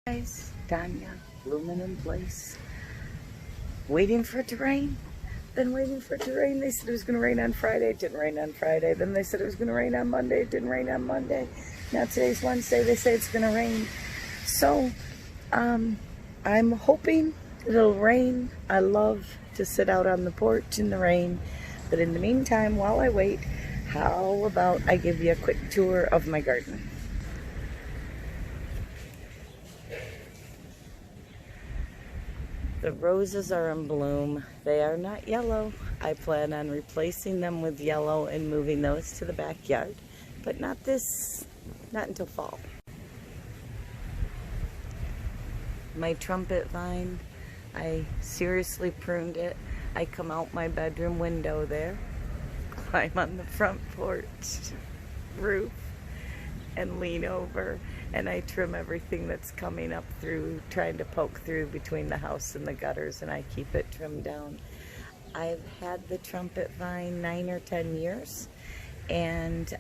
Guys, Tanya, blooming in place, waiting for it to rain. Then waiting for it to rain. They said it was going to rain on Friday. It didn't rain on Friday. Then they said it was going to rain on Monday. It didn't rain on Monday. Now today's Wednesday. They say it's going to rain. So, I'm hoping it'll rain. I love to sit out on the porch in the rain. But in the meantime, while I wait, how about I give you a quick tour of my garden? The roses are in bloom. They are not yellow. I plan on replacing them with yellow and moving those to the backyard, but not until fall. My trumpet vine, I seriously pruned it. I come out my bedroom window there, climb on the front porch roof, and lean over, and I trim everything that's coming up through, trying to poke through between the house and the gutters, and I keep it trimmed down. I've had the trumpet vine 9 or 10 years, and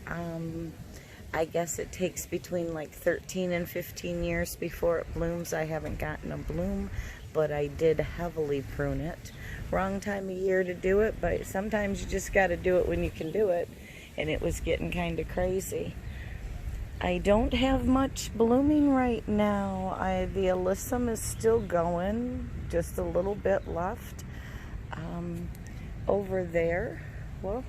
I guess it takes between like 13 and 15 years before it blooms. I haven't gotten a bloom, but I did heavily prune it. Wrong time of year to do it, but sometimes you just got to do it when you can do it, and it was getting kind of crazy. I don't have much blooming right now. The alyssum is still going, just a little bit left. Over there, well,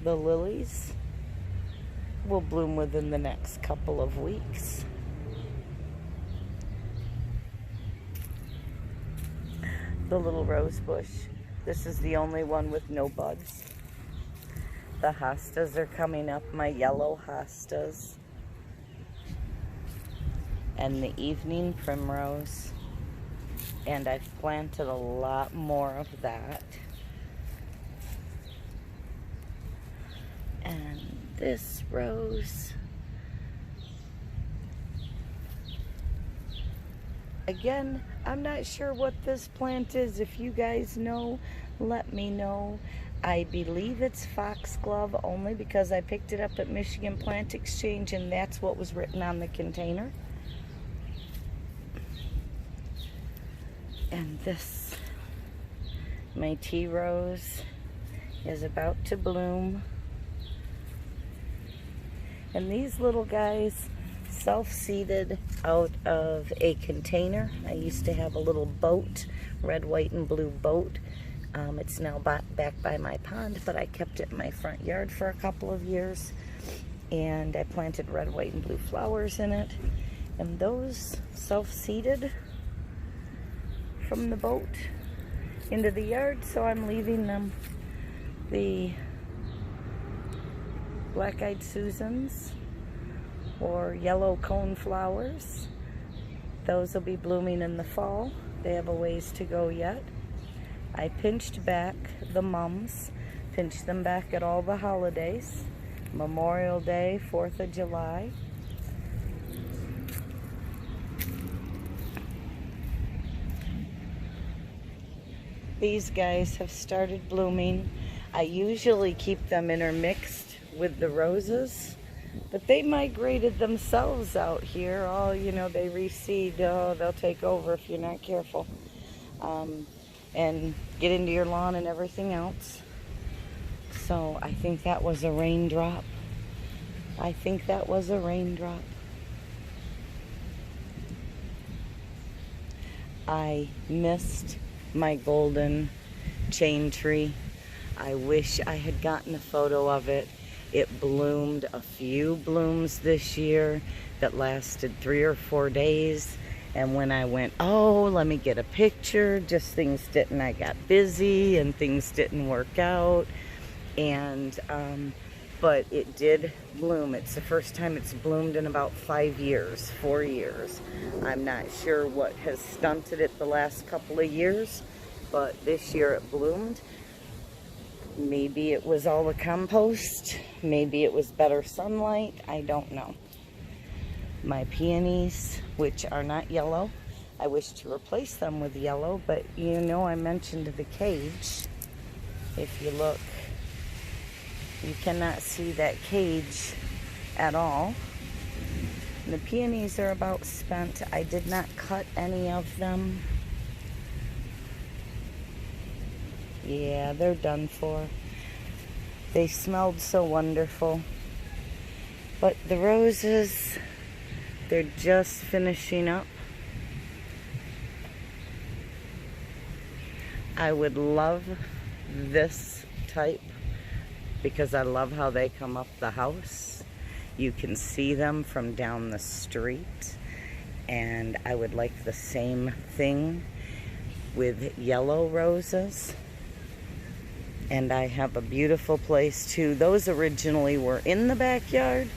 the lilies will bloom within the next couple of weeks. The little rose bush. This is the only one with no buds. The hostas are coming up, my yellow hostas. And the evening primrose. And I've planted a lot more of that. And this rose. Again, I'm not sure what this plant is. If you guys know, let me know. I believe it's foxglove only because I picked it up at Michigan Plant Exchange and that's what was written on the container. And this, my tea rose, is about to bloom. And these little guys self-seeded out of a container. I used to have a little boat, red, white, and blue boat. It's now back by my pond, but I kept it in my front yard for a couple of years. And I planted red, white, and blue flowers in it. And those self-seeded from the boat into the yard, so I'm leaving them. The black-eyed Susans or yellow cone flowers, those will be blooming in the fall. They have a ways to go yet. I pinched back the mums, pinched them back at all the holidays, Memorial Day, 4th of July. These guys have started blooming. I usually keep them intermixed with the roses, but they migrated themselves out here. Oh, you know, they reseed. Oh, they'll take over if you're not careful. And get into your lawn and everything else. So I think that was a raindrop. I think that was a raindrop. I missed my golden chain tree. I wish I had gotten a photo of it. It bloomed a few blooms this year that lasted 3 or 4 days. And when I went, oh, let me get a picture, just things didn't, I got busy and things didn't work out. And, but it did bloom. It's the first time it's bloomed in about 5 years, 4 years. I'm not sure what has stunted it the last couple of years, but this year it bloomed. Maybe it was all the compost. Maybe it was better sunlight. I don't know. My peonies, which are not yellow, I wish to replace them with yellow, but you know I mentioned the cage. If you look, you cannot see that cage at all. And the peonies are about spent. I did not cut any of them. Yeah, they're done for. They smelled so wonderful. But the roses, they're just finishing up. I would love this type because I love how they come up the house. You can see them from down the street. And I would like the same thing with yellow roses. And I have a beautiful place too. Those originally were in the backyard.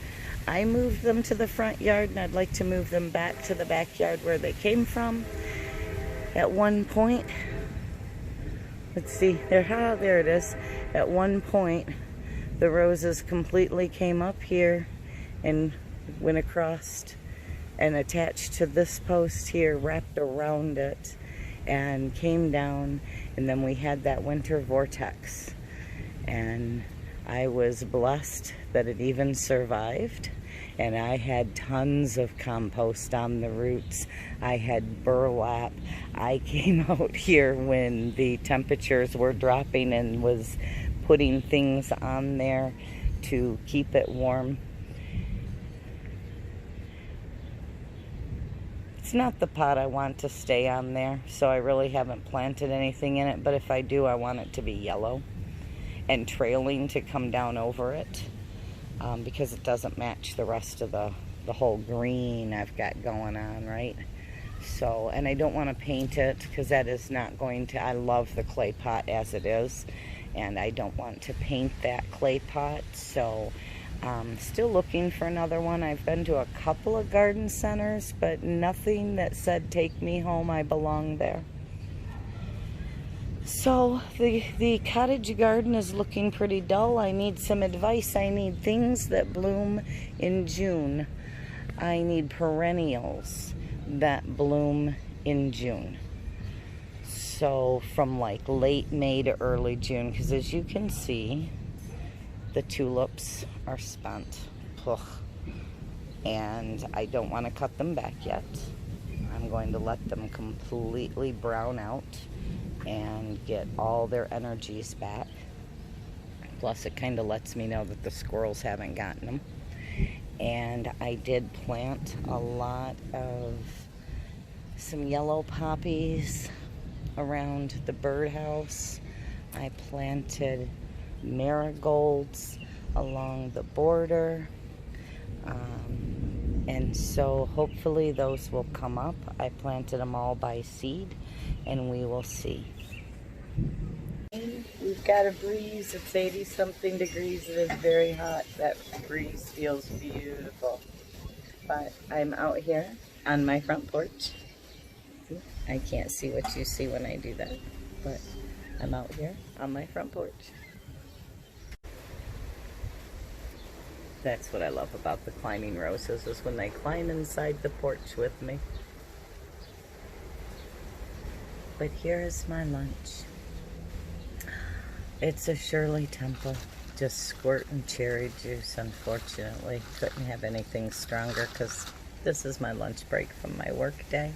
I moved them to the front yard, and I'd like to move them back to the backyard where they came from. At one point, let's see, there it is. At one point, the roses completely came up here and went across and attached to this post here, wrapped around it, and came down. And then we had that winter vortex, and I was blessed that it even survived. And I had tons of compost on the roots. I had burlap. I came out here when the temperatures were dropping and was putting things on there to keep it warm. It's not the pot I want to stay on there, so I really haven't planted anything in it, but if I do, I want it to be yellow and trailing to come down over it, because it doesn't match the rest of the whole green I've got going on, right? So, and I don't want to paint it because that is not going to, I love the clay pot as it is, and I don't want to paint that clay pot, so still looking for another one. I've been to a couple of garden centers, but nothing that said take me home, I belong there. So the cottage garden is looking pretty dull. I need some advice. I need things that bloom in June. I need perennials that bloom in June. So from like late May to early June, because as you can see, the tulips are spent. Ugh. And I don't want to cut them back yet. I'm going to let them completely brown out and get all their energies back. Plus it kind of lets me know that the squirrels haven't gotten them. And I did plant a lot of some yellow poppies around the birdhouse. I planted marigolds along the border, and so hopefully those will come up. I planted them all by seed, and we will see. We've got a breeze. It's 80 something degrees. It is very hot. That breeze feels beautiful. But I'm out here on my front porch. I can't see what you see when I do that, but I'm out here on my front porch. That's what I love about the climbing roses, is when they climb inside the porch with me. But here is my lunch. It's a Shirley Temple, just squirting cherry juice, unfortunately. Couldn't have anything stronger because this is my lunch break from my work day.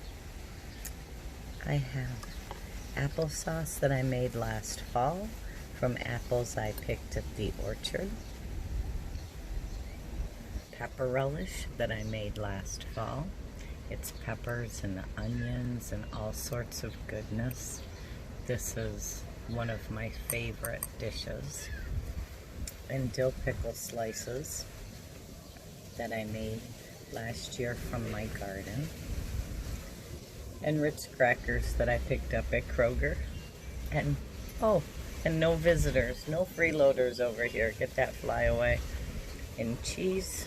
I have applesauce that I made last fall from apples I picked at the orchard. Pepper relish that I made last fall. It's peppers and onions and all sorts of goodness. This is one of my favorite dishes. And dill pickle slices that I made last year from my garden. And Ritz crackers that I picked up at Kroger. And, oh, and no visitors, no freeloaders over here. Get that fly away. And cheese.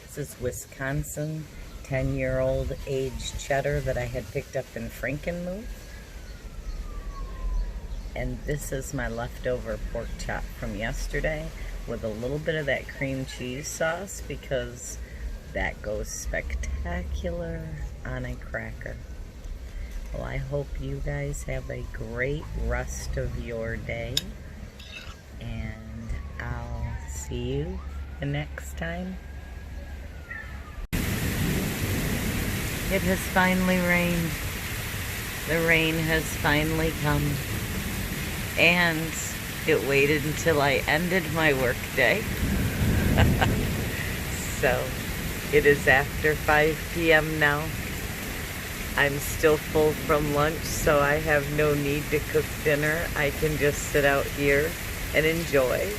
This is Wisconsin 10-year-old aged cheddar that I had picked up in Frankenmuth. And this is my leftover pork chop from yesterday with a little bit of that cream cheese sauce because that goes spectacular on a cracker. Well, I hope you guys have a great rest of your day, and I'll see you And next time, it has finally rained. The rain has finally come. And it waited until I ended my work day. So, it is after 5 p.m. now. I'm still full from lunch, so I have no need to cook dinner. I can just sit out here and enjoy.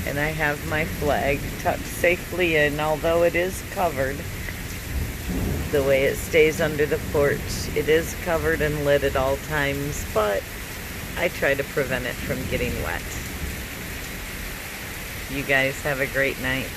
And I have my flag tucked safely in, although it is covered. The way it stays under the porch, it is covered and lit at all times, but I try to prevent it from getting wet. You guys have a great night.